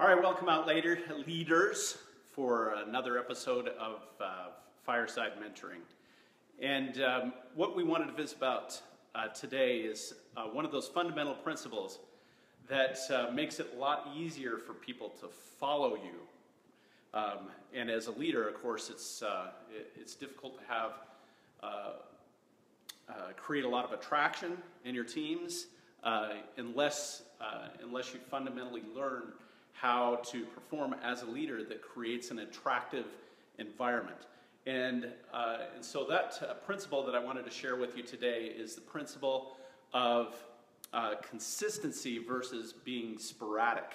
All right, welcome out later, leaders, for another episode of Fireside Mentoring. And what we wanted to visit about today is one of those fundamental principles that makes it a lot easier for people to follow you. And as a leader, of course, it's difficult to have create a lot of attraction in your teams unless you fundamentally learn how to perform as a leader that creates an attractive environment. And so that principle that I wanted to share with you today is the principle of consistency versus being sporadic.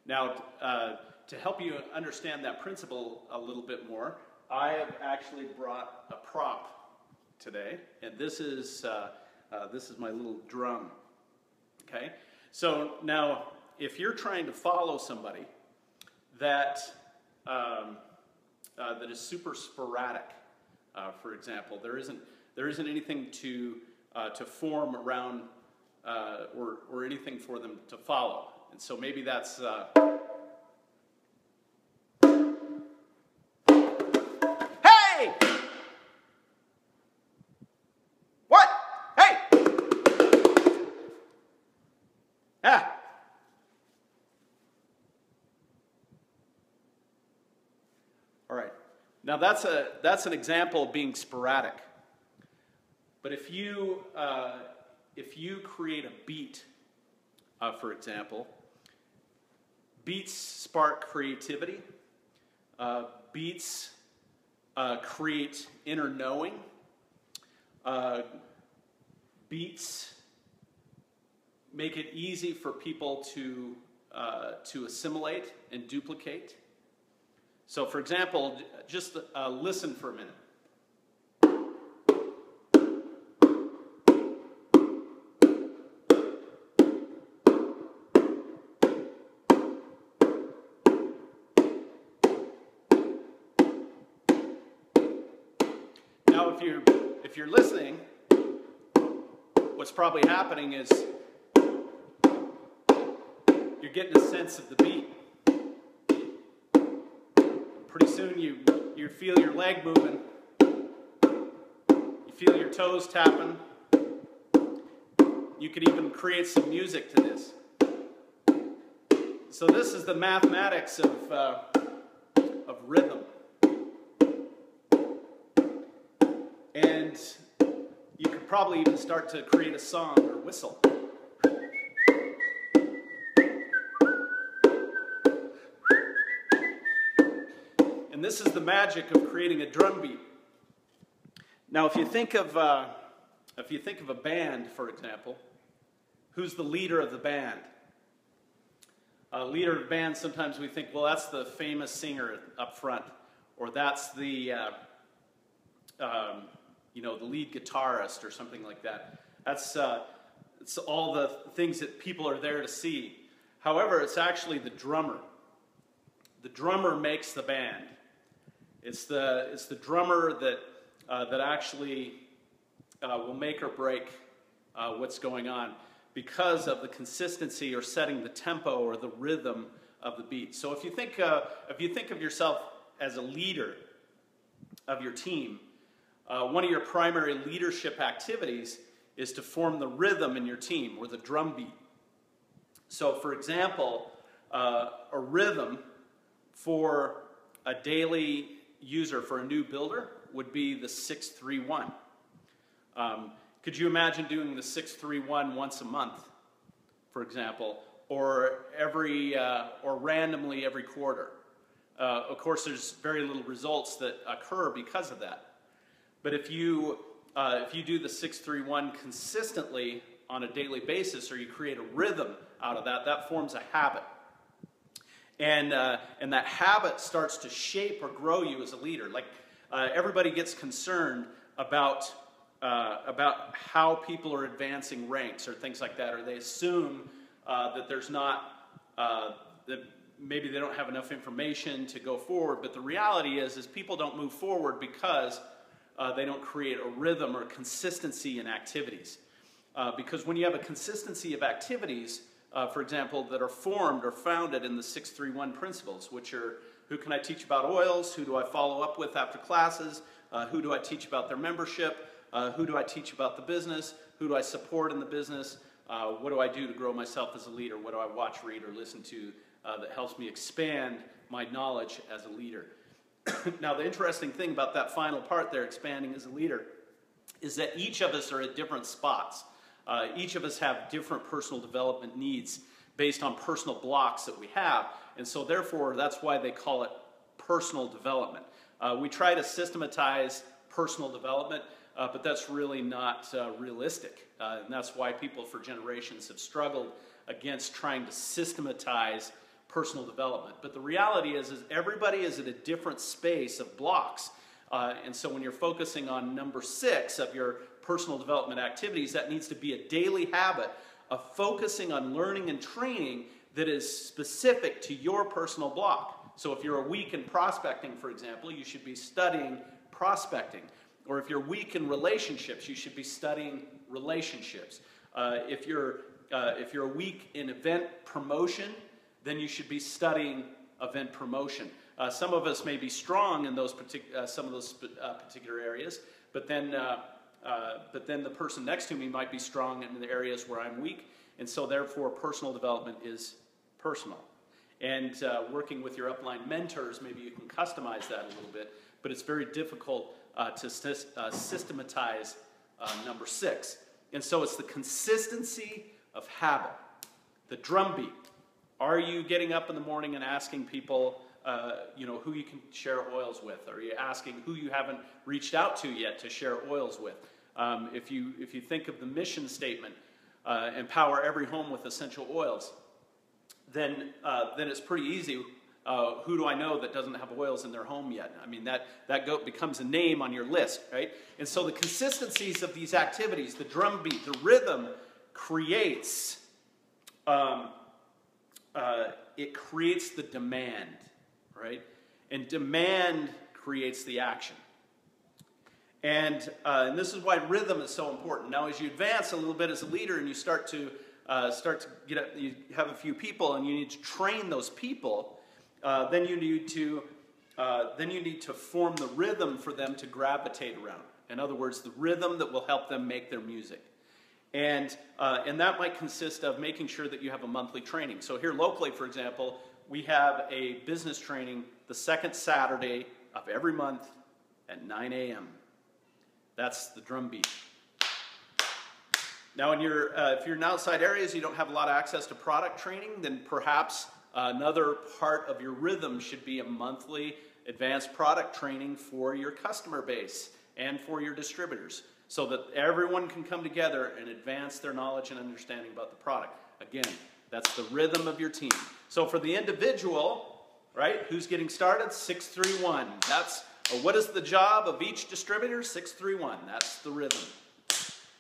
Now, to help you understand that principle a little bit more, I have actually brought a prop today, and this is my little drum. Okay, so now, if you're trying to follow somebody that is super sporadic, for example, there isn't anything to form around or anything for them to follow, and so maybe that's hey, what? Hey, ah. All right, now that's an example of being sporadic. But if you create a beat, for example, beats spark creativity. Beats create inner knowing. Beats make it easy for people to assimilate and duplicate. So, for example, just listen for a minute. Now, if you're listening, what's probably happening is you're getting a sense of the beat. Pretty soon you feel your leg moving, you feel your toes tapping, you could even create some music to this. So this is the mathematics of rhythm. And you could probably even start to create a song or whistle. And this is the magic of creating a drum beat. Now, if you think of a band, for example, who's the leader of the band? Leader of the band, sometimes we think, well, that's the famous singer up front, or that's the the lead guitarist, or something like that. It's all the things that people are there to see. However, it's actually the drummer. The drummer makes the band. It's the drummer that actually will make or break what's going on because of the consistency or setting the tempo or the rhythm of the beat. So if you think of yourself as a leader of your team, one of your primary leadership activities is to form the rhythm in your team, or the drum beat. So, for example, a rhythm for a daily user, for a new builder, would be the 6-3-1. Could you imagine doing the 6-3-1 once a month, for example, or randomly every quarter? Of course, there's very little results that occur because of that. But if you do the 6-3-1 consistently on a daily basis, or you create a rhythm out of that, that forms a habit. And that habit starts to shape or grow you as a leader. Like everybody gets concerned about how people are advancing ranks or things like that, or they assume that there's not that maybe they don't have enough information to go forward. But the reality is people don't move forward because they don't create a rhythm or consistency in activities. Because when you have a consistency of activities, for example, that are formed or founded in the 631 principles, which are who can I teach about oils, who do I follow up with after classes, who do I teach about their membership, who do I teach about the business, who do I support in the business, what do I do to grow myself as a leader, what do I watch, read, or listen to that helps me expand my knowledge as a leader. Now, the interesting thing about that final part there, expanding as a leader, is that each of us are at different spots. Each of us have different personal development needs based on personal blocks that we have. And so therefore, that's why they call it personal development. We try to systematize personal development, but that's really not realistic. And that's why people for generations have struggled against trying to systematize personal development. But the reality is everybody is at a different space of blocks. And so when you're focusing on number 6 of your personal development activities, that needs to be a daily habit of focusing on learning and training that is specific to your personal block. So if you're weak in prospecting, for example, you should be studying prospecting. Or if you're weak in relationships, you should be studying relationships. If you're weak in event promotion, then you should be studying event promotion. Some of us may be strong in those some of those particular areas, but then the person next to me might be strong in the areas where I'm weak, and so therefore personal development is personal. And working with your upline mentors, maybe you can customize that a little bit, but it's very difficult to systematize number 6. And so it's the consistency of habit, the drumbeat. Are you getting up in the morning and asking people who you can share oils with? Are you asking who you haven't reached out to yet to share oils with? If you think of the mission statement, empower every home with essential oils, then it's pretty easy. Who do I know that doesn't have oils in their home yet? I mean, that becomes a name on your list, right? And so the consistencies of these activities, the drumbeat, the rhythm creates it creates the demand, right? And demand creates the action. And this is why rhythm is so important. Now, as you advance a little bit as a leader and you start to get up, you have a few people and you need to train those people, then you need to form the rhythm for them to gravitate around. In other words, the rhythm that will help them make their music. And that might consist of making sure that you have a monthly training. So here locally, for example, we have a business training the second Saturday of every month at 9 a.m. That's the drumbeat. Now, if you're in outside areas, you don't have a lot of access to product training, then perhaps another part of your rhythm should be a monthly advanced product training for your customer base and for your distributors, so that everyone can come together and advance their knowledge and understanding about the product. Again, that's the rhythm of your team. So for the individual, right, who's getting started, 631. That's what is the job of each distributor? 631. That's the rhythm.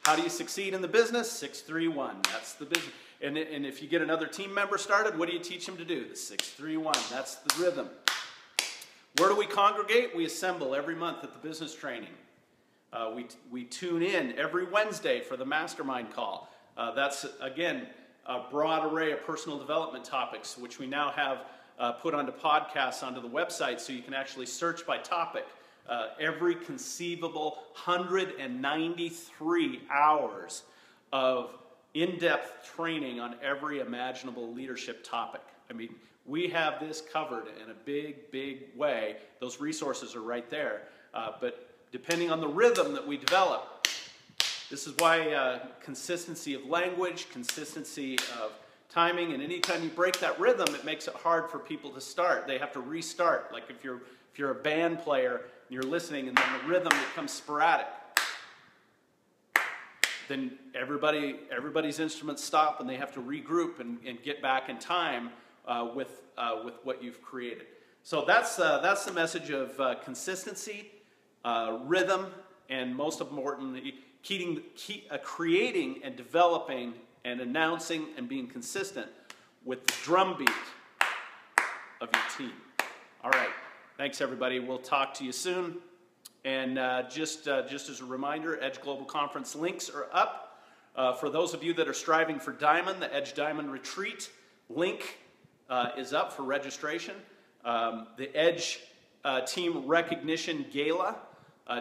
How do you succeed in the business? 631. That's the business. And if you get another team member started, what do you teach them to do? The 631. That's the rhythm. Where do we congregate? We assemble every month at the business training. We tune in every Wednesday for the mastermind call. That's, again, a broad array of personal development topics, which we now have put onto podcasts onto the website, so you can actually search by topic. Every conceivable 193 hours of in-depth training on every imaginable leadership topic. I mean, we have this covered in a big, big way. Those resources are right there. But depending on the rhythm that we develop, this is why consistency of language, consistency of timing, and anytime you break that rhythm, it makes it hard for people to start. They have to restart. Like if you're a band player and you're listening and then the rhythm becomes sporadic, then everybody's instruments stop and they have to regroup and get back in time with what you've created. So that's the message of consistency, rhythm, and most importantly, creating and developing and announcing and being consistent with the drumbeat of your team. All right. Thanks, everybody. We'll talk to you soon. And just as a reminder, Edge Global Conference links are up. For those of you that are striving for Diamond, the Edge Diamond Retreat link is up for registration. The Edge Team Recognition Gala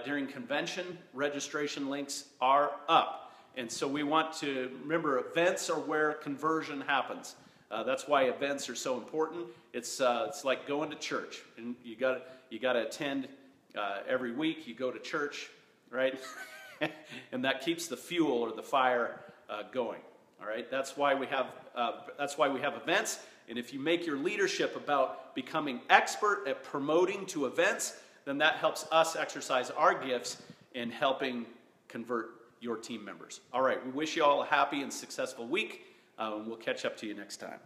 during convention, registration links are up. And so we want to remember, events are where conversion happens. That's why events are so important. It's like going to church, and you got to attend every week. You go to church, right? And that keeps the fuel or the fire going. All right. That's why we have events. And if you make your leadership about becoming expert at promoting to events, then that helps us exercise our gifts in helping convert your team members. All right. We wish you all a happy and successful week. We'll catch up to you next time.